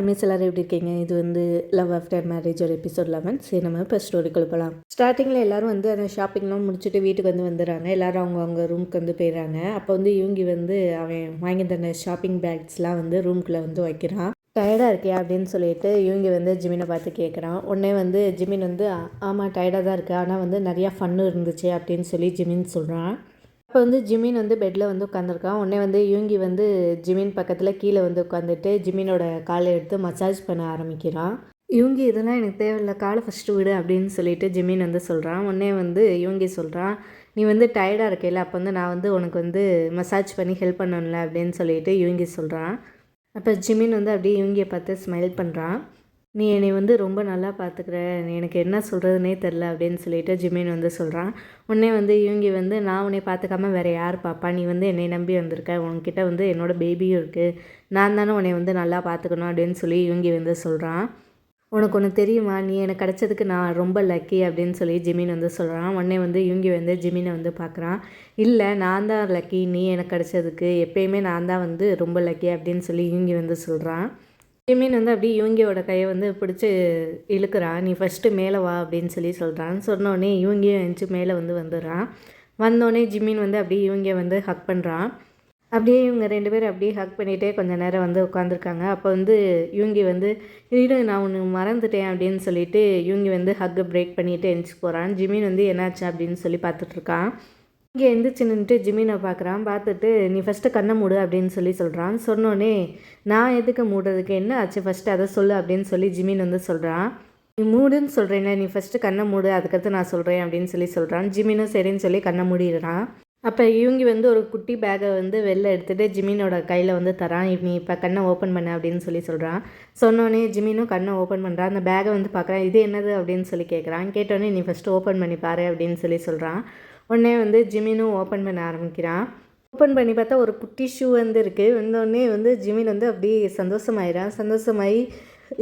Miss எல்லோரும் எப்படி இருக்கீங்க? இது வந்து லவ் ஆஃப்டர் மேரேஜ் ஒரு எபிசோட் 11. சரி, நம்ம இப்போ ஸ்டோரிக்குள்ள போகலாம். ஸ்டார்டிங்கில் எல்லோரும் வந்து அந்த ஷாப்பிங்லாம் முடிச்சுட்டு வீட்டுக்கு வந்துடுறாங்க. எல்லோரும் அவங்க ரூமுக்கு வந்து போயிடுறாங்க. அப்போ வந்து இவங்க வந்து அவன் வாங்கி தந்த ஷாப்பிங் பேக்ஸ்லாம் வந்து ரூம்குள்ளே வந்து வைக்கிறான். டயர்டாக இருக்கியா அப்படின்னு சொல்லிட்டு இவங்க வந்து ஜிமினை பார்த்து கேட்குறான். உடனே வந்து ஜிமின் வந்து ஆமாம் டயர்டாக தான் இருக்குது, ஆனால் வந்து நிறையா ஃபன்னு இருந்துச்சு அப்படின்னு சொல்லி ஜிமின் சொல்கிறான். அப்போ வந்து ஜிமின் வந்து பெட்டில் வந்து உட்காந்துருக்கான். உடனே வந்து யூங்கி வந்து ஜிமின் பக்கத்தில் கீழே வந்து உட்காந்துட்டு ஜிமினோட காலை எடுத்து மசாஜ் பண்ண ஆரம்பிக்கிறான். யூங்கி இதெல்லாம் எனக்கு தேவையில்லை, காலை ஃபஸ்ட்டு விடு அப்படின்னு சொல்லிட்டு ஜிமின் வந்து சொல்கிறான். உடனே வந்து யூங்கி சொல்கிறான், நீ வந்து டயர்டாக இருக்கையில் அப்போ வந்து நான் வந்து உனக்கு வந்து மசாஜ் பண்ணி ஹெல்ப் பண்ணணும்ல அப்படின்னு சொல்லிட்டு யூங்கி சொல்கிறான். அப்போ ஜிமின் வந்து அப்படியே யூங்கியை பார்த்து ஸ்மைல் பண்ணுறான். நீ என்னை வந்து ரொம்ப நல்லா பார்த்துக்கிற, எனக்கு என்ன சொல்கிறதுனே தெரில அப்படின்னு சொல்லிட்டு ஜிமின் வந்து சொல்கிறான். உடனே வந்து இவங்க வந்து நான் உன்னை பார்த்துக்காம வேறு யார் பாப்பா, நீ வந்து என்னை நம்பி வந்திருக்க, உன்கிட்ட வந்து என்னோடய பேபியும் இருக்குது, நான் தானே உன்னை வந்து நல்லா பார்த்துக்கணும் அப்படின்னு சொல்லி இவங்க வந்து சொல்கிறான். உனக்கு ஒன்று தெரியுமா, நீ எனக்கு கிடச்சதுக்கு நான் ரொம்ப லக்கி அப்படின்னு சொல்லி ஜிமின் வந்து சொல்கிறான். உடனே வந்து இவங்க வந்து ஜிமினை வந்து பார்க்குறான். இல்லை, நான் தான் லக்கி, நீ எனக்கு கிடச்சதுக்கு எப்பயுமே நான் தான் வந்து ரொம்ப லக்கி அப்படின்னு சொல்லி இவங்க வந்து சொல்கிறான். ஜிமின் வந்து அப்படியே யூங்கியோட கையை வந்து பிடிச்சி இழுக்கிறான். நீ ஃபஸ்ட்டு மேலே வா அப்படின்னு சொல்லி சொல்கிறான். சொன்னோடனே யூங்கியும் எழுந்துச்சி மேலே வந்து வந்துடுறான். வந்தோடனே ஜிமின் வந்து அப்படியே யூங்கியை வந்து ஹக் பண்ணுறான். அப்படியே இவங்க 2 பேரும் அப்படியே ஹக் பண்ணிகிட்டே கொஞ்சம் நேரம் வந்து உட்காந்துருக்காங்க. அப்போ வந்து யூங்கி வந்து இரு நான் ஒன்று மறந்துட்டேன் அப்படின்னு சொல்லிட்டு யூங்கி வந்து ஹக்கை பிரேக் பண்ணிவிட்டு எழுந்துச்சி போகிறான். ஜிமின் வந்து என்னாச்சு அப்படின்னு சொல்லி பார்த்துட்ருக்கான். இங்கே எந்திரிச்சு நின்றுட்டு ஜிமினை பார்க்குறான். பார்த்துட்டு நீ ஃபஸ்ட்டு கண்ணை மூடு அப்படின்னு சொல்லி சொல்கிறான். சொன்னோடனே நான் எதுக்கு மூடுறதுக்கு, என்ன ஆச்சு ஃபஸ்ட்டு அதை சொல்லு அப்படின்னு சொல்லி ஜிமின் வந்து சொல்கிறான். நீ மூடுன்னு சொல்கிறேன்ல, நீ ஃபஸ்ட்டு கண்ணை மூடு, அதுக்கடுத்து நான் சொல்கிறேன் அப்படின்னு சொல்லி சொல்கிறான். ஜிமினும் சரின்னு சொல்லி கண்ணை மூடிடுறான். அப்போ இவங்க வந்து ஒரு குட்டி பேக்கை வந்து வெளில எடுத்துகிட்டு ஜிமினோட கையில் வந்து தரான். நீ இப்போ கண்ணை ஓப்பன் பண்ண அப்படின்னு சொல்லி சொல்கிறான். சொன்னோடனே ஜிமினும் கண்ணை ஓப்பன் பண்ணுறான். அந்த பேக்கை வந்து பார்க்குறான். இது என்னது அப்படின்னு சொல்லி கேட்குறான். கேட்டோடனே நீ ஃபஸ்ட்டு ஓப்பன் பண்ணி பாரு அப்படின்னு சொல்லி சொல்கிறான். உடனே வந்து ஜிமினும் ஓப்பன் பண்ண ஆரம்பிக்கிறான். ஓப்பன் பண்ணி பார்த்தா ஒரு குட்டி ஷூ வந்து இருக்குது. வந்தோடனே வந்து ஜிமின் வந்து அப்படியே சந்தோஷமாகி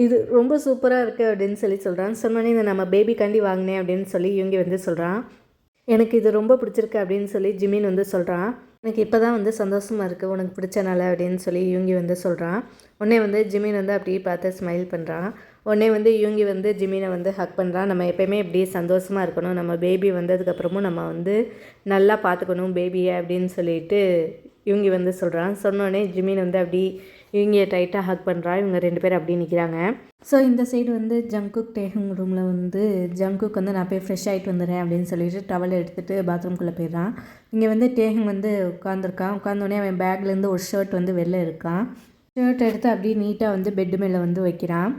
இது ரொம்ப சூப்பராக இருக்குது அப்படின்னு சொல்லி சொல்கிறான். சொன்னோடனே இதை நம்ம பேபிக்காண்டி வாங்கினேன் அப்படின்னு சொல்லி இவங்க வந்து சொல்கிறான். எனக்கு இது ரொம்ப பிடிச்சிருக்கு அப்படின்னு சொல்லி ஜிமின் வந்து சொல்கிறான். எனக்கு இப்போ தான் வந்து சந்தோஷமாக இருக்குது உனக்கு பிடிச்சனால அப்படின்னு சொல்லி இவங்க வந்து சொல்கிறான். உடனே வந்து ஜிமின் வந்து அப்படியே பார்த்து ஸ்மைல் பண்ணுறான். உடனே வந்து இவங்க வந்து ஜிமினை வந்து ஹக் பண்ணுறான். நம்ம எப்போயுமே இப்படி சந்தோஷமாக இருக்கணும், நம்ம பேபி வந்ததுக்கப்புறமும் நம்ம வந்து நல்லா பார்த்துக்கணும் பேபியை அப்படின்னு சொல்லிட்டு இவங்க வந்து சொல்கிறான். சொன்னோடனே ஜிமின் வந்து அப்படி இவங்க டைட்டாக ஹக் பண்ணுறா. இவங்க 2 பேர் அப்படி நிற்கிறாங்க. ஸோ இந்த சைடு வந்து ஜங்குக் டேஹுங் ரூமில் வந்து ஜங்குக் வந்து நான் போய் ஃப்ரெஷ் ஆகிட்டு வந்துடுறேன் அப்படின்னு சொல்லிட்டு டவல் எடுத்துகிட்டு பாத்ரூம்குள்ளே போயிடுறான். இங்கே வந்து டேஹுங் வந்து உட்காந்துருக்கான். உட்காந்தோடனே அவன் பேக்லேருந்து ஒரு ஷர்ட் வந்து வெளில இருக்கான். ஷர்ட் எடுத்து அப்படியே நீட்டாக வந்து பெட்டு மேலே வந்து வைக்கிறான்.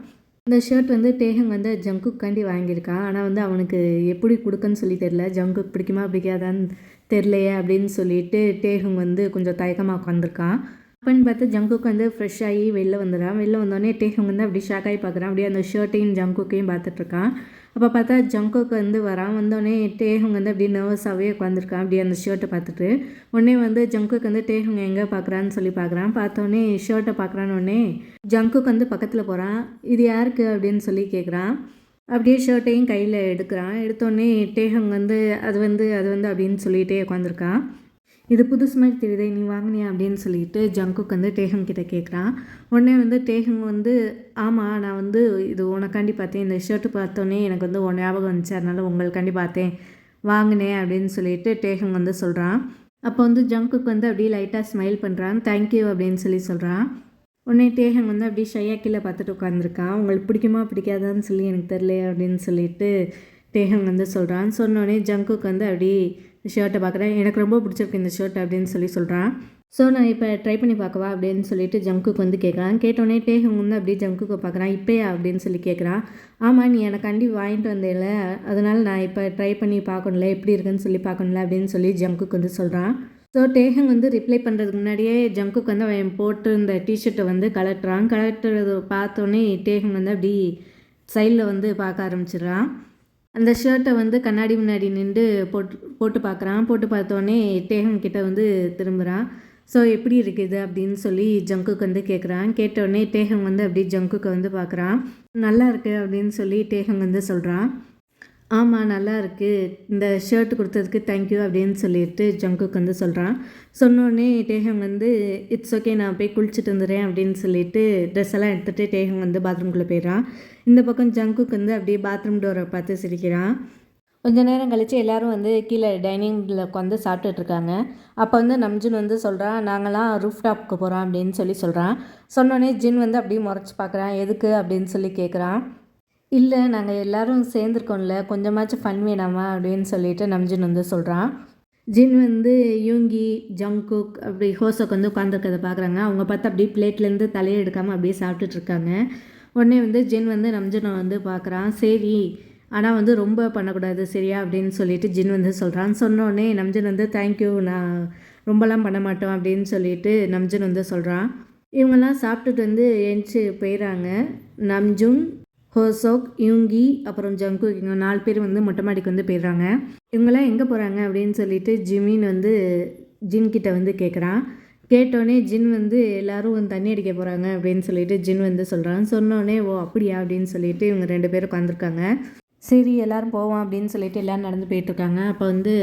இந்த ஷர்ட் வந்து டேஹுங் வந்து ஜங்குக்காண்டி வாங்கியிருக்கான். ஆனால் வந்து அவனுக்கு எப்படி கொடுக்குன்னு சொல்லி தெரில, ஜங்குக் பிடிக்குமா பிடிக்காதான்னு தெரிலையே அப்படின்னு சொல்லிட்டு டேஹுங் வந்து கொஞ்சம் தயக்கமாக உட்காந்துருக்கான். அப்போன்னு பார்த்து ஜங்குக்கு வந்து ஃப்ரெஷ் ஆகி வெளில வந்துடுறான். வெளில வந்தோடனே டேஹுங் வந்து அப்படி ஷாக் ஆகி பார்க்குறான். அப்படியே அந்த ஷர்ட்டையும் ஜங்குக்கையும் பார்த்துட்ருக்கான். அப்போ பார்த்தா ஜங்குக்கு வந்து வரான். வந்தோடனே டேஹுங் வந்து அப்படியே நர்வஸாகவே உட்காந்துருக்கான் அப்படியே அந்த ஷர்ட்டை பார்த்துட்டு. உடனே வந்து ஜங்குக்கு வந்து டேஹுங் எங்கே பார்க்குறான்னு சொல்லி பார்க்குறான். பார்த்தோன்னே ஷர்ட்டை பார்க்குறான்னு ஜங்குக்கு வந்து பக்கத்தில் போகிறான். இது யாருக்கு அப்படின்னு சொல்லி கேட்குறான். அப்படியே ஷர்ட்டையும் கையில் எடுக்கிறான். எடுத்தோடனே டேஹுங் வந்து அது வந்து அப்படின்னு சொல்லிகிட்டே உட்காந்துருக்கான். இது புதுசு மாதிரி தெரியுதே, நீ வாங்கினியா அப்படின்னு சொல்லிட்டு ஜங்குக் வந்து டேஹுங் கிட்டே கேட்குறான். உடனே வந்து டேஹுங் வந்து ஆமாம் நான் வந்து இது உனக்காண்டி பார்த்தேன், இந்த ஷர்ட்டு பார்த்தோன்னே எனக்கு வந்து உன் ஞாபகம் வந்துச்சு, அதனால் உங்களுக்காண்டி பார்த்தேன் வாங்கினேன் அப்படின்னு சொல்லிட்டு டேஹுங் வந்து சொல்கிறான். அப்போ வந்து ஜங்குக் வந்து அப்படியே லைட்டாக ஸ்மைல் பண்ணுறான். தேங்க்யூ அப்படின்னு சொல்லி சொல்கிறான். உடனே டேஹுங் வந்து அப்படியே ஷையாக கீழே பார்த்துட்டு உட்காந்துருக்கான். உங்களுக்கு பிடிக்குமா பிடிக்காதான்னு சொல்லி எனக்கு தெரியலையே அப்படின்னு சொல்லிட்டு டேஹுங் வந்து சொல்கிறான். சொன்னோடனே ஜங்குக் வந்து அப்படியே ஷர்ட்டை பார்க்குறேன். எனக்கு ரொம்ப பிடிச்சிருக்கு இந்த ஷர்ட் அப்படின்னு சொல்லி சொல்கிறான். ஸோ நான் இப்போ ட்ரை பண்ணி பார்க்கவா அப்படின்னு சொல்லிட்டு ஜங்குக்கு வந்து கேட்குறான். கேட்டோடனே டேஹுங் வந்து அப்படியே ஜங்குக்கு பார்க்குறான். இப்போயா அப்படின்னு சொல்லி கேட்குறான். ஆமாம், நீ எனக்கு கண்டி வாங்கிட்டு வந்தேல, அதனால் நான் இப்போ ட்ரை பண்ணி பார்க்கணும்ல, எப்படி இருக்குன்னு சொல்லி பார்க்கணும்ல அப்படின்னு சொல்லி ஜங்குக்கு வந்து சொல்கிறான். ஸோ டேஹுங் வந்து ரிப்ளை பண்ணுறதுக்கு முன்னாடியே ஜங்குக்கு வந்து அவன் போட்டு இந்த டிஷர்ட்டை வந்து கலட்டுறது பார்த்தோன்னே டேஹுங் வந்து அப்படி சைடில் வந்து பார்க்க ஆரம்பிச்சிடுறான். அந்த ஷர்ட்டை வந்து கண்ணாடி முன்னாடி நின்று போட்டு பார்க்குறான். போட்டு பார்த்தோன்னே டேஹுங் கிட்டே வந்து திரும்புகிறான். ஸோ எப்படி இருக்குது அப்படின்னு சொல்லி ஜங்குக்கு வந்து கேட்குறான். கேட்டோடனே டேஹுங் வந்து அப்படியே ஜங்குக்கு வந்து பார்க்குறான். நல்லா இருக்குது அப்படின்னு சொல்லி டேஹுங் வந்து சொல்கிறான். ஆமாம் நல்லா இருக்கு. இந்த ஷர்ட் கொடுத்ததுக்கு தேங்க்யூ அப்படின்னு சொல்லிட்டு ஜங்குக் வந்து சொல்கிறான். சொன்னோடனே டேஹங் வந்து இட்ஸ் ஓகே நான் போய் குளிச்சுட்டு வந்துடுறேன் அப்படின்னு சொல்லிட்டு ட்ரெஸ் எல்லாம் எடுத்துகிட்டு டேஹங் வந்து பாத்ரூம்குள்ளே போயிடுறான். இந்த பக்கம் ஜங்குக் வந்து அப்படியே பாத்ரூம் டோரை பார்த்து சிரிக்கிறான். கொஞ்ச நேரம் கழித்து எல்லோரும் வந்து கீழே டைனிங்கில் உட்காந்து சாப்பிட்டுட்ருக்காங்க. அப்போ வந்து நம்ஜுன் வந்து சொல்கிறான், நாங்களாம் ரூஃப் டாப்க்கு போகிறோம் அப்படின்னு சொல்கிறான். சொன்னோடனே ஜின் வந்து அப்படியே முறைச்சி பார்க்குறான். எதுக்கு அப்படின்னு சொல்லி கேட்குறான். இல்லை நாங்கள் எல்லோரும் சேர்ந்துருக்கோம்ல, கொஞ்சமாச்சும் ஃபன் வேணாமா அப்படின்னு சொல்லிட்டு நம்ஜுன் வந்து சொல்கிறான். ஜின் வந்து யூங்கி ஜங்குக் அப்படி ஹோசோக்கு வந்து உட்காந்துருக்கதை பார்க்குறாங்க. அவங்க பார்த்து அப்படியே பிளேட்லேருந்து தலையை எடுக்காமல் அப்படியே சாப்பிட்டுட்ருக்காங்க. உடனே வந்து ஜின் வந்து நம்ஜுனை வந்து பார்க்குறான். சரி ஆனால் வந்து ரொம்ப பண்ணக்கூடாது சரியா அப்படின்னு சொல்லிட்டு ஜின் வந்து சொல்கிறான். சொன்னோடனே நம்ஜுன் வந்து தேங்க்யூ நான் ரொம்பலாம் பண்ண மாட்டோம் அப்படின்னு சொல்லிட்டு நம்ஜுன் வந்து சொல்கிறான். இவங்கெல்லாம் சாப்பிட்டுட்டு வந்து எழுந்துச்சி போயிடறாங்க. நம்ஜுன், ஹோசோக், யூங்கி அப்புறம் ஜங்குக் இவங்க 4 பேர் வந்து மொட்டை மாடிக்கு வந்து போயிடுறாங்க. இவங்கெல்லாம் எங்கே போகிறாங்க அப்படின்னு சொல்லிட்டு ஜிமின் வந்து ஜின்கிட்ட வந்து கேட்குறான். கேட்டோடனே ஜின் வந்து எல்லோரும் தண்ணி அடிக்க போகிறாங்க அப்படின்னு சொல்லிட்டு ஜின் வந்து சொல்கிறான். சொன்னோடனே ஓ அப்படியா அப்படின்னு சொல்லிட்டு இவங்க 2 பேரும் உட்காந்துருக்காங்க. சரி எல்லோரும் போவோம் அப்படின்னு சொல்லிட்டு எல்லோரும் நடந்து போயிட்டுருக்காங்க. அப்போ வந்து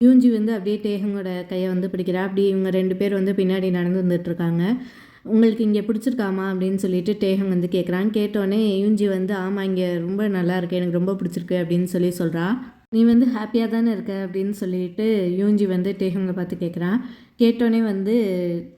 யூஞ்சி வந்து அப்படியே டேஹங்கோட கையை வந்து பிடிக்கிறா. அப்படி இவங்க 2 பேர் வந்து பின்னாடி நடந்து வந்துட்டுருக்காங்க. உங்களுக்கு இங்கே பிடிச்சிருக்காமா அப்படின்னு சொல்லிட்டு டேஹங் வந்து கேட்குறான். கேட்டோடனே யூஞ்சி வந்து ஆமாம் இங்கே ரொம்ப நல்லா இருக்குது எனக்கு ரொம்ப பிடிச்சிருக்கு அப்படின்னு சொல்கிறா. நீ வந்து ஹாப்பியாக தானே இருக்க அப்படின்னு சொல்லிட்டு யூஞ்சி வந்து டேஹங்கை பார்த்து கேட்குறான். கேட்டோடனே வந்து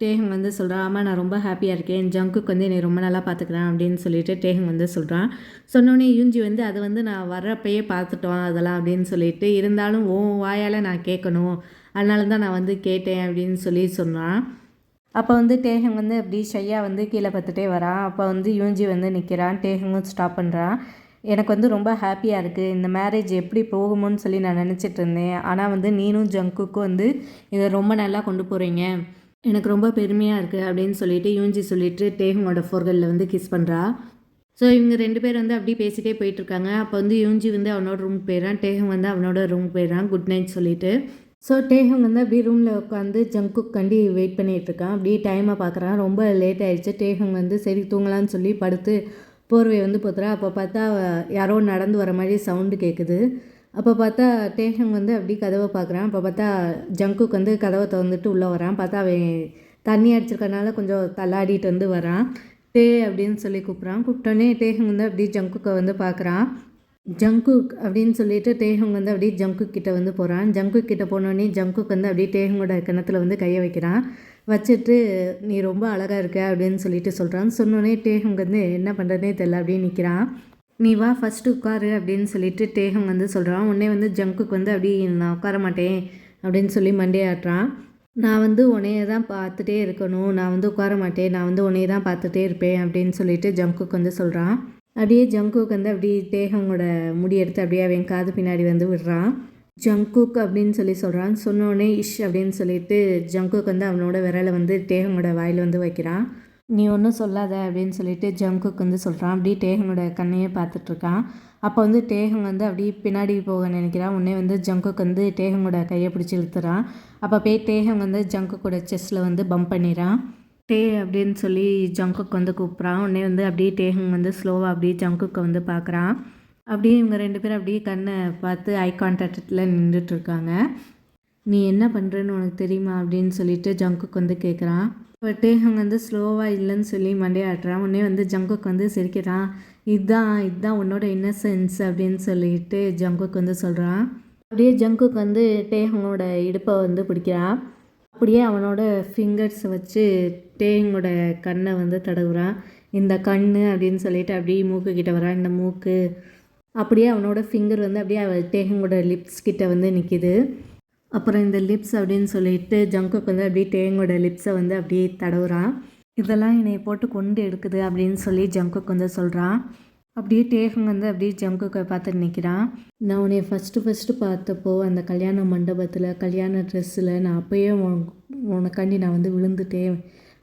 டேஹங் வந்து சொல்கிறான், ஆமாம் நான் ரொம்ப ஹாப்பியாக இருக்கேன், ஜங்குக்கு வந்து என்னை ரொம்ப நல்லா பார்த்துக்கிறேன் அப்படின்னு சொல்லிட்டு டேஹங் வந்து சொல்கிறான். சொன்னோடனே யூஞ்சி வந்து அதை வந்து நான் வர்றப்பயே பார்த்துட்டோம் அதெல்லாம் அப்படின்னு சொல்லிட்டு, இருந்தாலும் ஓ வாயால் நான் கேட்கணும் அதனால தான் நான் வந்து கேட்டேன் அப்படின்னு சொன்னான். அப்போ வந்து டேஹங் வந்து அப்படி ஷையாக வந்து கீழே பார்த்துட்டே வரான். அப்போ வந்து யூஞ்சி வந்து நிற்கிறான். டேஹங்கும் ஸ்டாப் பண்ணுறான். எனக்கு வந்து ரொம்ப ஹாப்பியாக இருக்குது, இந்த மேரேஜ் எப்படி போகுமோன்னு சொல்லி நான் நினச்சிட்டு இருந்தேன். ஆனால் வந்து நீனும் ஜங்குக்கும் வந்து இதை ரொம்ப நல்லா கொண்டு போகிறீங்க, எனக்கு ரொம்ப பெருமையாக இருக்குது அப்படின்னு சொல்லிட்டு யூஞ்சி சொல்லிட்டு டேஹங்கோட ஃபோர்களில் வந்து கிஸ் பண்ணுறா. ஸோ இவங்க 2 பேர் வந்து அப்படியே பேசிகிட்டே போயிட்டுருக்காங்க. அப்போ வந்து யூஞ்சி வந்து அவனோட ரூமுக்கு போயிடறான். டேஹங் வந்து அவனோட ரூமுக்கு போயிடறான் குட் நைட் சொல்லிவிட்டு. ஸோ டேஹங் வந்து அப்படியே ரூமில் உட்காந்து ஜங்குக் கண்டி வெயிட் பண்ணிகிட்ருக்கான். அப்படியே டைமை பார்க்குறான். ரொம்ப லேட் ஆகிடுச்சு. டேஹங் வந்து சரி தூங்கலான்னு சொல்லி படுத்து போர்வை வந்து போத்துறா. அப்போ பார்த்தா யாரோ நடந்து வர மாதிரி சவுண்டு கேட்குது. அப்போ பார்த்தா டேஹங் வந்து அப்படி கதவை பார்க்குறான். அப்போ பார்த்தா ஜங்குக் வந்து கதவை திறந்துட்டு உள்ளே வரான். பார்த்தா அவன் தண்ணி அடிச்சிருக்கனால கொஞ்சம் தள்ளாடிட்டு வந்து வரான். டே அப்படின்னு சொல்லி கூப்பிட்றான். கூப்பிட்டோன்னே டேஹங் வந்து அப்படி ஜங்குக்கை வந்து பார்க்குறான். ஜங்குக் அப்படின்னு சொல்லிட்டு டேஹங் வந்து அப்படியே ஜங்குக் கிட்ட வந்து போகிறான். ஜங்குக் கிட்ட போனோடனே ஜங்குக் வந்து அப்படியே டேஹங்கோட கிணத்துல வந்து கையை வைக்கிறான். வச்சுட்டு நீ ரொம்ப அழகாக இருக்க அப்படின்னு சொல்லிட்டு சொல்கிறான். சொன்னோடனே டேஹங் வந்து என்ன பண்ணுறதுனே தெரியல அப்படியே நிற்கிறான். நீ வா ஃபஸ்ட்டு உட்காரு அப்படின்னு சொல்லிட்டு டேஹங் வந்து சொல்கிறான். உடனே வந்து ஜங்குக் வந்து அப்படி நான் உட்கார மாட்டேன் அப்படின்னு சொல்லி மண்டையாட்டுறான். நான் வந்து உன்னைய தான் பார்த்துட்டே இருக்கணும், நான் வந்து உட்கார மாட்டேன், நான் வந்து உன்னைய தான் பார்த்துட்டே இருப்பேன் அப்படின்னு சொல்லிட்டு ஜங்குக் வந்து சொல்கிறான். அப்படியே ஜங்குக் வந்து அப்படியே டேஹங்கோட முடி எடுத்து அப்படியே அவன் காது பின்னாடி வந்து விடுறான். ஜங்குக் அப்படின்னு சொல்கிறான். சொன்னோடனே இஷ் அப்படின்னு சொல்லிட்டு ஜங்குக் வந்து அவனோட விரலை வந்து டேஹங்கோட வாயில் வந்து வைக்கிறான். நீ ஒன்றும் சொல்லாத அப்படின்னு சொல்லிட்டு ஜங்குக் வந்து சொல்கிறான். அப்படியே டேஹங்கோட கண்ணையே பார்த்துட்ருக்கான். அப்போ வந்து டேஹங் வந்து அப்படியே பின்னாடி போக நினைக்கிறான். உடனே வந்து ஜங்குக் வந்து டேஹங்கோட கையை பிடிச்சி இழுத்துறான். அப்போ போய் டேஹங் வந்து ஜங்குக்கோட செஸ்ட்டில் வந்து பம்ப் பண்ணிடுறான். டே அப்படின்னு சொல்லி ஜங்குக் வந்து கூப்பிட்றான். உடனே வந்து அப்படியே டேஹங் வந்து ஸ்லோவாக அப்படியே ஜங்குக்கை வந்து பார்க்குறான். அப்படியே இவங்க 2 பேரும் அப்படியே கண்ணை பார்த்து ஐ கான்டாக்டில் நின்றுட்டுருக்காங்க. நீ என்ன பண்ணுறன்னு உனக்கு தெரியுமா அப்படின்னு சொல்லிட்டு ஜங்குக் வந்து கேட்குறான். இப்போ டேஹங் வந்து ஸ்லோவாக இல்லைன்னு சொல்லி மண்டையாட்டுறான். உடனே வந்து ஜங்குக் வந்து சிரிக்கிறான். இதுதான் உன்னோட இன்னசென்ஸ் அப்படின்னு சொல்லிட்டு ஜங்குக் வந்து சொல்கிறான். அப்படியே ஜங்குக் வந்து டேஹங்கோட இடுப்பை வந்து பிடிக்கிறான். அப்படியே அவனோட ஃபிங்கர்ஸை வச்சு டேஹங்கோட கண்ணை வந்து தடவுறான். இந்த கண் அப்படின்னு சொல்லிட்டு அப்படியே மூக்கு கிட்ட வரான். இந்த மூக்கு அப்படியே அவனோட ஃபிங்கர் வந்து அப்படியே டேஹங்கோட லிப்ஸ் கிட்ட வந்து நிற்கிது. அப்புறம் இந்த லிப்ஸ் அப்படின்னு சொல்லிட்டு ஜங்குக் வந்து அப்படியே டேஹங்கோட லிப்ஸை வந்து அப்படியே தடவுறான். இதெல்லாம் என்னை போட்டு கொண்டு எடுக்குது அப்படின்னு சொல்லி ஜங்குக் வந்து சொல்கிறான். அப்படியே டேஹங் வந்து அப்படியே ஜங்குக்கை பார்த்துட்டு நிற்கிறான். நான் உன்னை ஃபஸ்ட்டு பார்த்தப்போ அந்த கல்யாண மண்டபத்தில் கல்யாண ட்ரெஸ்ஸில் நான் அப்போயே உனக்காண்டி நான் வந்து விழுந்துட்டேன்.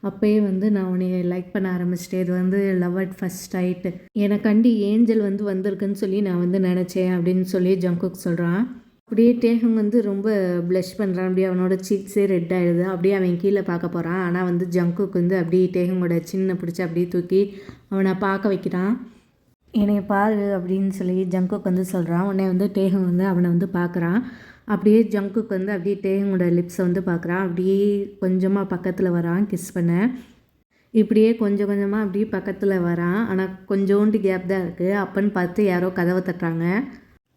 அப்போயே வந்து நான் உன்னை லைக் பண்ண ஆரம்பிச்சிட்டேன். இது வந்து லவ் அட் ஃபர்ஸ்ட் சைட், எனக்காண்டி ஏஞ்சல் வந்து வந்திருக்குன்னு சொல்லி நான் வந்து நினச்சேன் அப்படின்னு சொல்லி ஜங்குக் சொல்கிறான். அப்படியே டேஹங் வந்து ரொம்ப ப்ளஷ் பண்ணுறான். அப்படியே அவனோட சீக்ஸே ரெட் ஆகிடுது. அப்படியே அவன் கீழே பார்க்க போகிறான். ஆனால் வந்து ஜங்குக் வந்து அப்படியே டேஹங்கோட சின்ன பிடிச்சி அப்படியே தூக்கி அவனை பார்க்க வைக்கிறான். என்னைய பாரு அப்படின்னு சொல்லி ஜங்குக் வந்து சொல்கிறான். உடனே வந்து டேஹங் வந்து அவனை வந்து பார்க்குறான். அப்படியே ஜங்குக் வந்து அப்படியே டேஹங்கோட லிப்ஸை வந்து பார்க்குறான். அப்படியே கொஞ்சமாக பக்கத்தில் வரான் கிஸ் பண்ண. இப்படியே கொஞ்சம் கொஞ்சமாக அப்படியே பக்கத்தில் வரான். ஆனால் கொஞ்சோண்டு கேப் தான் இருக்குது. அப்போன்னு பார்த்து யாரோ கதவை தட்டுறாங்க.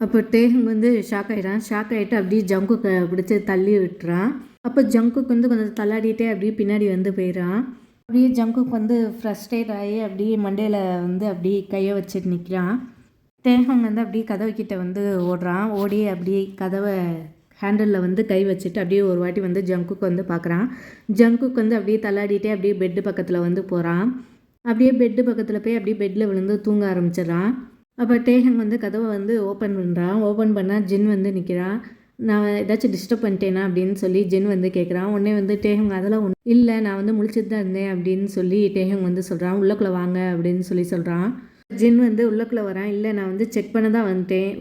அப்போ டேஹங் வந்து ஷாக் ஆகிட்டான். ஷாக் ஆகிட்டு அப்படியே ஜங்குக்கை பிடிச்சி தள்ளி விட்டுறான். அப்போ ஜங்குக் வந்து கொஞ்சம் தள்ளாடிட்டே அப்படியே பின்னாடி வந்து போயிடறான். அப்படியே ஜங்குக் வந்து ஃப்ரஸ்ட்ரேட் ஆகி அப்படியே மண்டையில் வந்து அப்படியே கையை வச்சுட்டு நிற்கிறான். டேஹங் வந்து அப்படியே கதவுக்கிட்ட வந்து ஓடுறான். ஓடி அப்படியே கதவை ஹேண்டிலில் வந்து கை வச்சுட்டு அப்படியே ஒரு வாட்டி வந்து ஜங்குக் வந்து பார்க்குறான். ஜங்குக் வந்து அப்படியே தள்ளாடிட்டே அப்படியே பெட்டு பக்கத்தில் வந்து போகிறான். அப்படியே பெட்டு பக்கத்தில் போய் அப்படியே பெட்டில் விழுந்து தூங்க ஆரம்பிச்சிடறான். அப்போ டேஹங் வந்து கதவை வந்து ஓப்பன் பண்ணுறான். ஓப்பன் பண்ணால் ஜின் வந்து நிற்கிறான். நான் ஏதாச்சும் டிஸ்டர்ப் பண்ணிட்டேனா அப்படின்னு சொல்லி ஜின் வந்து கேட்குறான். உடனே வந்து டேஹங் அதெல்லாம் இல்லை, நான் வந்து முழிச்சிட்டு தான் இருந்தேன் அப்படின்னு சொல்லி டேஹங் வந்து சொல்கிறான். உள்ளக்குள்ளே வாங்க அப்படின்னு சொல்கிறான். ஜின் வந்து உள்ளக்குள்ளே வரான். இல்லை, நான் வந்து செக் பண்ண தான்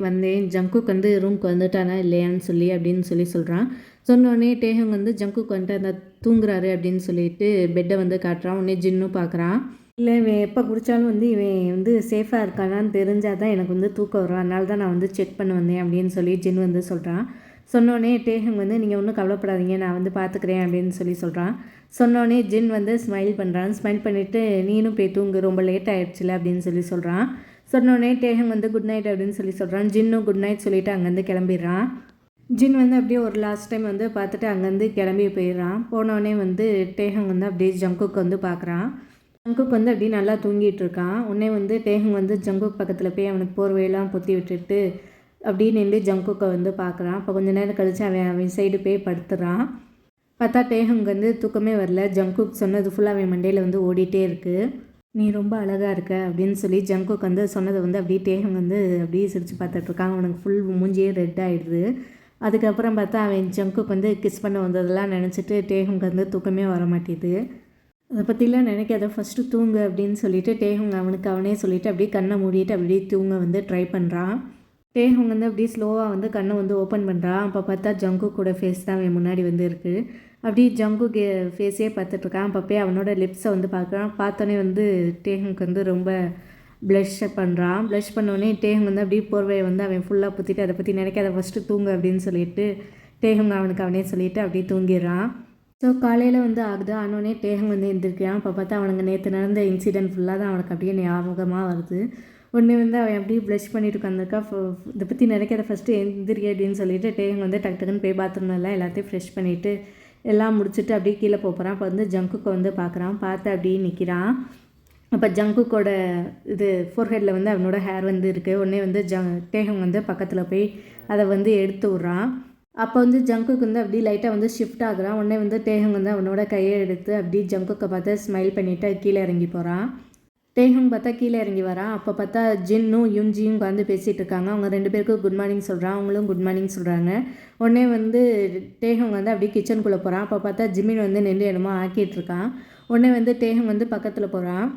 வந்தேன் ஜங்குக் வந்து ரூம்க்கு வந்துட்டானா இல்லையான்னு சொல்லி அப்படின்னு சொல்கிறான். சொன்னோடனே டேஹங் வந்து ஜங்குக் வந்துட்டு அந்த தூங்குறாரு அப்படின்னு சொல்லிட்டு பெட்டை வந்து காட்டுறான். உடனே ஜின்னும் பார்க்குறான். இல்லை, இவன் எப்போ குடித்தாலும் வந்து இவன் வந்து சேஃபாக இருக்கானான்னு தெரிஞ்சால் தான் எனக்கு வந்து தூக்கம் வரும், அதனால தான் நான் வந்து செக் பண்ண வந்தேன் அப்படின்னு சொல்லி ஜின் வந்து சொல்கிறான். சொன்னோடனே டேஹங் வந்து நீங்கள் ஒன்றும் கவலைப்படாதீங்க, நான் வந்து பார்த்துக்கிறேன் அப்படின்னு சொல்கிறான். சொன்னோடனே ஜின் வந்து ஸ்மைல் பண்ணுறான். ஸ்மைல் பண்ணிவிட்டு நீனும் போய் தூங்கு, ரொம்ப லேட் ஆகிடுச்சில்ல அப்படின்னு சொல்கிறான். சொன்னோடனே டேஹங் வந்து குட் நைட் அப்படின்னு சொல்கிறான். ஜின்னும் குட் நைட் சொல்லிவிட்டு அங்கேருந்து கிளம்பிடுறான். ஜின் வந்து அப்படியே ஒரு லாஸ்ட் டைம் வந்து பார்த்துட்டு அங்கேருந்து கிளம்பி போயிடுறான். போனோடனே வந்து டேஹங் வந்து அப்படியே ஜங்குக்கு வந்து பார்க்குறான். ஜங்குக் வந்து அப்படியே நல்லா தூங்கிட்டு இருக்கான். உடனே வந்து டேஹங் வந்து ஜங்குக் பக்கத்தில் போய் அவனுக்கு போர்வையெல்லாம் பொத்தி விட்டுட்டு அப்படியே நின்று ஜங்குக்கை வந்து பார்க்குறான். அப்போ கொஞ்சம் நேரம் கழித்து அவன் சைடு போய் படுத்துறான். பார்த்தா டேஹங் வந்து தூக்கமே வரல. ஜங்குக் சொன்னது ஃபுல்லாக அவன் மண்டையில் வந்து ஓடிட்டே இருக்குது. நீ ரொம்ப அழகாக இருக்க அப்படின்னு சொல்லி ஜங்குக் வந்து சொன்னதை வந்து அப்படியே டேஹங் வந்து அப்படியே சிரித்து பார்த்துட்ருக்கான். அவனுக்கு ஃபுல் மூஞ்சியே ரெட் ஆகிடுது. அதுக்கப்புறம் பார்த்தா அவன் ஜங்குக் வந்து கிஸ் பண்ண வந்ததெல்லாம் நினச்சிட்டு டேஹங் வந்து தூக்கமே வர மாட்டேது. அதை பற்றிலாம் நினைக்காத, ஃபஸ்ட்டு தூங்கு அப்படின்னு சொல்லிட்டு டேஹங் அவனே சொல்லிவிட்டு அப்படியே கண்ணை மூடிட்டு அப்படியே தூங்க வந்து ட்ரை பண்ணுறான். டேஹங் வந்து அப்படியே ஸ்லோவாக வந்து கண்ணை வந்து ஓப்பன் பண்ணுறான். அப்போ பார்த்தா ஜங்குக்கோட ஃபேஸ் தான் அவன் முன்னாடி வந்து இருக்குது. அப்படியே ஜங்குக் ஃபேஸே பார்த்துட்ருக்கான். அப்போ போய் அவனோட லிப்ஸை வந்து பார்க்குறான். பார்த்தோன்னே வந்து டேஹங்க்கு வந்து ரொம்ப ப்ளஷ் பண்ணுறான். ப்ளஷ் பண்ணோடனே டேஹங் வந்து அப்படியே போர்வையை வந்து அவன் ஃபுல்லாக புற்றிட்டு அதை பற்றி நினைக்காத, ஃபஸ்ட்டு தூங்கு அப்படின்னு சொல்லிட்டு டேஹங் அவனே சொல்லிவிட்டு அப்படியே தூங்கிடுறான். ஸோ காலையில் வந்து ஆனோடனே டேஹங் வந்து எழுந்திருக்கிறான். அப்போ பார்த்தா அவனுக்கு நேற்று நடந்த இன்சிடென்ட் ஃபுல்லாக தான் அவனுக்கு அப்படியே ஞாபகமாக வருது. உடனே வந்து அவன் அப்படியே ப்ளஷ் பண்ணிட்டு உட்காந்துருக்கா. இதை பற்றி நினைக்காத, ஃபஸ்ட்டு எழுந்திரிக்க அப்படின்னு சொல்லிட்டு டேஹங் வந்து டக்குன்னு போய் பாத்ரூம் எல்லாத்தையும் ஃப்ரெஷ் பண்ணிவிட்டு எல்லாம் முடிச்சுட்டு அப்படியே கீழே போகிறான். அப்போ வந்து ஜங்குக்கை வந்து பார்க்குறான். பார்த்து அப்படியே நிற்கிறான். அப்போ ஜங்குக்கோட இது ஃபோர்ஹெட்டில் வந்து அவனோட ஹேர் வந்து இருக்குது. உடனே வந்து டேஹங் வந்து பக்கத்தில் போய் அதை வந்து எடுத்து விட்றான். அப்போ வந்து ஜங்குக்கு வந்து அப்படியே லைட்டாக வந்து ஷிஃப்ட் ஆகுறான். உடனே வந்து டேஹங் வந்து அவனோட கையை எடுத்து அப்படியே ஜங்குக்கை பார்த்து ஸ்மைல் பண்ணிவிட்டு கீழே இறங்கி போகிறான். டேஹங் பார்த்தா கீழே இறங்கி வரான். அப்போ பார்த்தா ஜின்னும் யுன்ஜியும் உட்காந்து பேசிகிட்டு இருக்காங்க. அவங்க 2 பேருக்கும் குட் மார்னிங் சொல்கிறான். அவங்களும் குட் மார்னிங் சொல்கிறாங்க. உடனே வந்து டேஹங் வந்து அப்படியே கிச்சனுக்குள்ளே போகிறான். அப்போ பார்த்தா ஜிமின் வந்து நின்று என்னமோ ஆக்கிட்டு இருக்கான். உடனே வந்து டேஹங் வந்து பக்கத்தில் போகிறான்.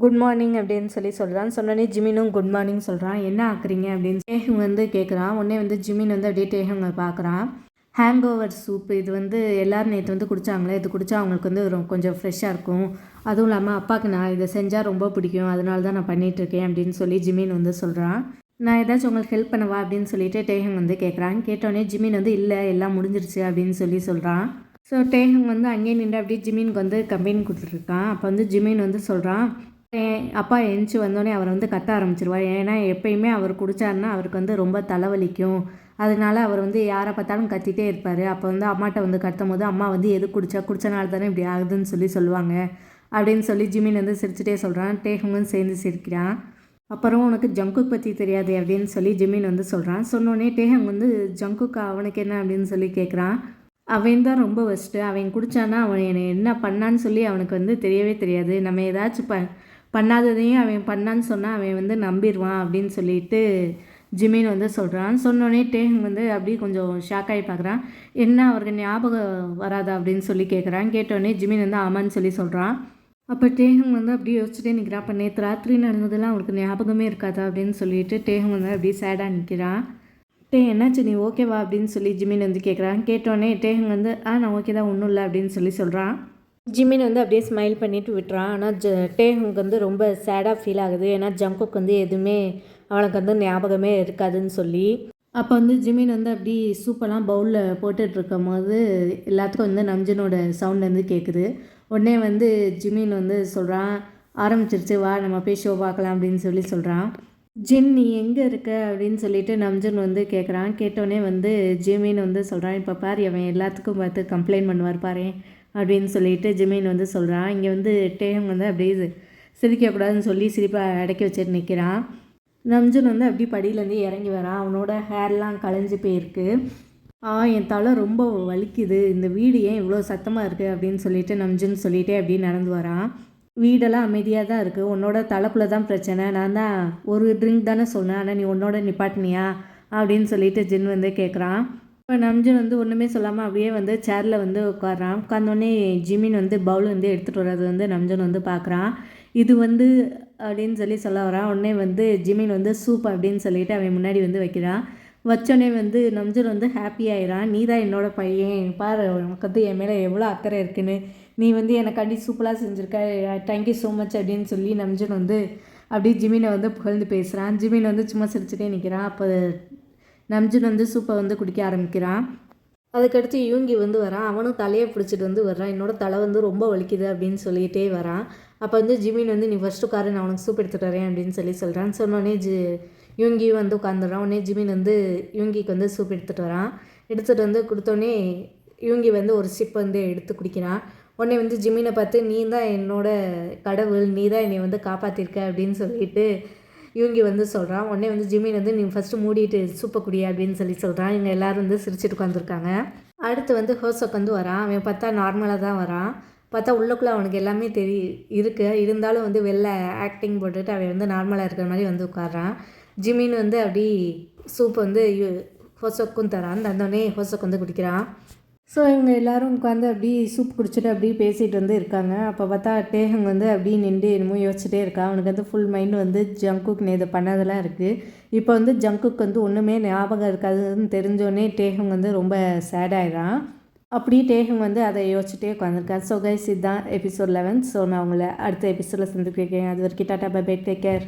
குட் மார்னிங் அப்படின்னு சொல்கிறான். சொன்னோடனே ஜிமினும் குட் மார்னிங் சொல்கிறான். என்ன ஆக்குறீங்க அப்படின்னு டேஹங் வந்து கேட்குறான். உடனே வந்து ஜிமின் வந்து அப்படியே டேஹங்கை பார்க்குறான். ஹேங் ஓவர் சூப், இது வந்து எல்லோரும் நேற்று வந்து குடித்தாங்களே, இது குடித்தா அவங்களுக்கு வந்து கொஞ்சம் ஃப்ரெஷ்ஷாக இருக்கும். அதுவும் இல்லாமல் அப்பாவுக்கு நான் இதை செஞ்சால் ரொம்ப பிடிக்கும், அதனால தான் நான் பண்ணிகிட்ருக்கேன் அப்படின்னு சொல்லி ஜிமின் வந்து சொல்கிறான். நான் ஏதாச்சும் உங்களுக்கு ஹெல்ப் பண்ணவா அப்படின்னு சொல்லிட்டு டேஹங் வந்து கேட்குறான். கேட்டோடனே ஜிமின் வந்து இல்லை, எல்லாம் முடிஞ்சிருச்சு அப்படின்னு சொல்கிறான். ஸோ டேஹங் வந்து அங்கேயே நின்று அப்படியே ஜிமினுக்கு வந்து கம்பெனி கொடுத்துட்ருக்கான். அப்போ வந்து ஜிமின் வந்து சொல்கிறான், அப்பா எழுந்துச்சி வந்தோடனே அவர் வந்து கத்த ஆரம்பிச்சிருவார். ஏன்னா எப்பயுமே அவர் குடித்தாருன்னா அவருக்கு வந்து ரொம்ப தலைவலிக்கும். அதனால அவர் வந்து யாரை பார்த்தாலும் கத்திகிட்டே இருப்பார். அப்போ வந்து அம்மாட்ட வந்து கத்தும் போது அம்மா வந்து எது குடித்தனால தானே இப்படி ஆகுதுன்னு சொல்லுவாங்க அப்படின்னு சொல்லி ஜிமின் வந்து சிரிச்சுட்டே சொல்கிறான். டேஹங்கும் சேர்ந்து சிரிக்கிறான். அப்புறம் உனக்கு ஜங்குக் பற்றி தெரியாது அப்படின்னு சொல்லி ஜிமின் வந்து சொல்கிறான். சொன்னோடனே டேஹங் வந்து ஜங்குக்கா அவனுக்கு என்ன அப்படின்னு சொல்லி கேட்குறான். அவன் தான் ரொம்ப ஃபஸ்ட்டு, அவன் குடித்தானா அவன் என்னை என்ன பண்ணான்னு சொல்லி அவனுக்கு வந்து தெரியவே தெரியாது. நம்ம ஏதாச்சும் பண்ணாததையும் அவன் பண்ணான்னு சொன்னால் அவன் வந்து நம்பிடுவான் அப்படின்னு சொல்லிட்டு ஜிமின் வந்து சொல்கிறான். சொன்னோடனே டேஹங் வந்து அப்படியே கொஞ்சம் ஷாக்காகி பார்க்குறான். என்ன அவருக்கு ஞாபகம் வராதா அப்படின்னு சொல்லி கேட்குறான். கேட்டோடனே ஜிமின் வந்து ஆமான்னு சொல்லி சொல்கிறான். அப்போ டேஹங் வந்து அப்படியே யோசிச்சுட்டே நிற்கிறான். அப்போ நேற்று ராத்திரி நடந்ததெல்லாம் அவருக்கு ஞாபகமே இருக்காதா அப்படின்னு சொல்லிட்டு டேஹங் வந்து அப்படியே சேடாக நிற்கிறான். என்னாச்சு, நீ ஓகேவா அப்படின்னு சொல்லி ஜிமின் வந்து கேட்குறான். கேட்டோடனே டேஹங் வந்து நான் ஓகே தான், ஒன்றும் இல்லை அப்படின்னு சொல்கிறான். ஜிமின் வந்து அப்படியே ஸ்மைல் பண்ணிவிட்டு விட்டுறான். ஆனால் டேஹுங்க்கு வந்து ரொம்ப சேடாக ஃபீல் ஆகுது. ஏன்னா ஜங்குக்கு வந்து எதுவுமே அவனுக்கு வந்து ஞாபகமே இருக்காதுன்னு சொல்லி. அப்போ வந்து ஜிமின் வந்து அப்படி சூப்பெல்லாம் பவுலில் போட்டுட்ருக்கும் போது எல்லாத்துக்கும் வந்து நம்ஜனோட சவுண்ட் வந்து கேட்குது. உடனே வந்து ஜிமின் வந்து சொல்கிறான், ஆரம்பிச்சிருச்சு வா நம்ம போய் ஷோ பார்க்கலாம் அப்படின்னு சொல்லி சொல்கிறான். ஜின் நீ எங்கே இருக்க அப்படின்னு சொல்லிட்டு நம்ஜன் வந்து கேட்குறான். கேட்டோடனே வந்து ஜிமின் வந்து சொல்கிறான், இப்போ பாரு அவன் எல்லாத்துக்கும் பார்த்து கம்ப்ளைண்ட் பண்ணுவார் பாரு அப்படின்னு சொல்லிட்டு ஜிமின் வந்து சொல்கிறான். இங்கே வந்து டேஹங் வந்து அப்படியே சிரிக்கக்கூடாதுன்னு சொல்லி சிரிப்பை அடக்கி வச்சுட்டு நிற்கிறான். நம்ஜன் வந்து அப்படி படியிலேருந்து இறங்கி வரான். அவனோட ஹேர்லாம் களைஞ்சி போயிருக்கு. என் தலை ரொம்ப வலிக்குது, இந்த வீடு ஏன் இவ்வளோ சத்தமாக இருக்குது அப்படின்னு சொல்லிட்டு நம்ஜன் சொல்லிகிட்டே அப்படி நடந்து வரான். வீடெல்லாம் அமைதியாக தான் இருக்குது, உன்னோட தலைப்புல தான் பிரச்சனை, நான் தான் ஒரு ட்ரிங்க் தானே சொன்னேன், ஆனால் நீ உன்னோட நிப்பாட்டினியா அப்படின்னு சொல்லிட்டு ஜின் வந்து கேட்குறான். இப்போ நம்ஜன் வந்து ஒன்றுமே சொல்லாமல் அப்படியே வந்து சேரில் வந்து உட்காரான். உட்காந்தோடனே ஜிமின் வந்து பவுல் வந்து எடுத்துகிட்டு வர்றது வந்து நம்ஜன் வந்து பார்க்குறான். இது வந்து அப்படின்னு சொல்லி சொல்ல வரான். உடனே வந்து ஜிமின் வந்து சூப் அப்படின்னு சொல்லிட்டு அவன் முன்னாடி வந்து வைக்கிறான். வச்சோடனே வந்து நம்ஜன் வந்து ஹாப்பி ஆயிடான். நீ தான் என்னோடய பையன், பாரு உனக்கு வந்து என் மேலே எவ்வளோ அக்கறை இருக்குன்னு, நீ வந்து எனக்காண்டி சூப்பராக செஞ்சுருக்க, தேங்க்யூ ஸோ மச் அப்படின்னு சொல்லி நம்ஜன் வந்து அப்படியே ஜிமினை வந்து புகழ்ந்து பேசுகிறான். ஜிமின் வந்து சும்மா சிரிச்சுட்டே நிற்கிறான். அப்போ நம்ஜன் வந்து சூப்பை வந்து குடிக்க ஆரம்பிக்கிறான். அதுக்கடுத்து யூங்கி வந்து வரான். அவனும் தலையை பிடிச்சிட்டு வந்து வர்றான். என்னோட தலை வந்து ரொம்ப வலிக்குது அப்படின்னு சொல்லிகிட்டே வரான். அப்போ வந்து ஜிமின் வந்து நீ ஃபஸ்ட்டு உட்காரு, நான் அவனுக்கு சூப் எடுத்துகிட்டு வரேன் அப்படின்னு சொல்கிறான். சொன்னோடனே யூங்கியும் வந்து உட்காந்துடுறான். உடனே ஜிமின் வந்து யூங்கிக்கு வந்து சூப் எடுத்துகிட்டு வரான். எடுத்துகிட்டு வந்து கொடுத்தோடனே யூங்கி வந்து ஒரு சிப் வந்து எடுத்து குடிக்கிறான். உடனே வந்து ஜிமினை பார்த்து நீ தான் என்னோட கடவுள், நீ தான் என்னை வந்து காப்பாற்றிருக்க அப்படின்னு சொல்லிட்டு யூங்கி வந்து சொல்கிறான். உடனே வந்து ஜிமின் வந்து நீ ஃபஸ்ட்டு மூடிட்டு சூப்பை குடி அப்படின்னு சொல்கிறான். இவங்க எல்லோரும் வந்து சிரிச்சுட்டு உட்காந்துருக்காங்க. அடுத்து வந்து ஹோசோக் வந்து வரான். அவன் பார்த்தா நார்மலாக தான் வரான். பார்த்தா உள்ளுக்குள்ளே அவனுக்கு எல்லாமே இருந்தாலும் வந்து வெளில ஆக்டிங் போட்டுட்டு அவன் வந்து நார்மலாக இருக்கிற மாதிரி வந்து உட்காரான். ஜிமின் வந்து அப்படி சூப் வந்து ஹோசோக்கும் தரான். தந்தோடனே ஹோசோக் வந்து குடிக்கிறான். ஸோ இவங்க எல்லோரும் உட்காந்து அப்படி சூப் குடிச்சிட்டு அப்படி பேசிகிட்டு வந்து இருக்காங்க. அப்போ பார்த்தா டேஹங் வந்து அப்படி நின்று என்னமோ யோசிச்சுட்டே இருக்கான். அவனுக்கு வந்து ஃபுல் மைண்டு வந்து ஜங்குக் இதை பண்ணதெல்லாம் இருக்குது. இப்போ வந்து ஜங்குக் வந்து ஒன்றுமே ஞாபகம் இருக்காதுன்னு தெரிஞ்சோடனே டேஹங் வந்து ரொம்ப சேடாயிடான். அப்படி டேஹங் வந்து அதை யோசிச்சுட்டே உட்காந்துருக்கான். ஸோ கைஸ் இதுதான் எபிசோட் 11. ஸோ நான் உங்களை அடுத்த எபிசோடில் சந்திக்கிறேன். அது வரைக்கும் tata bye bye, take care.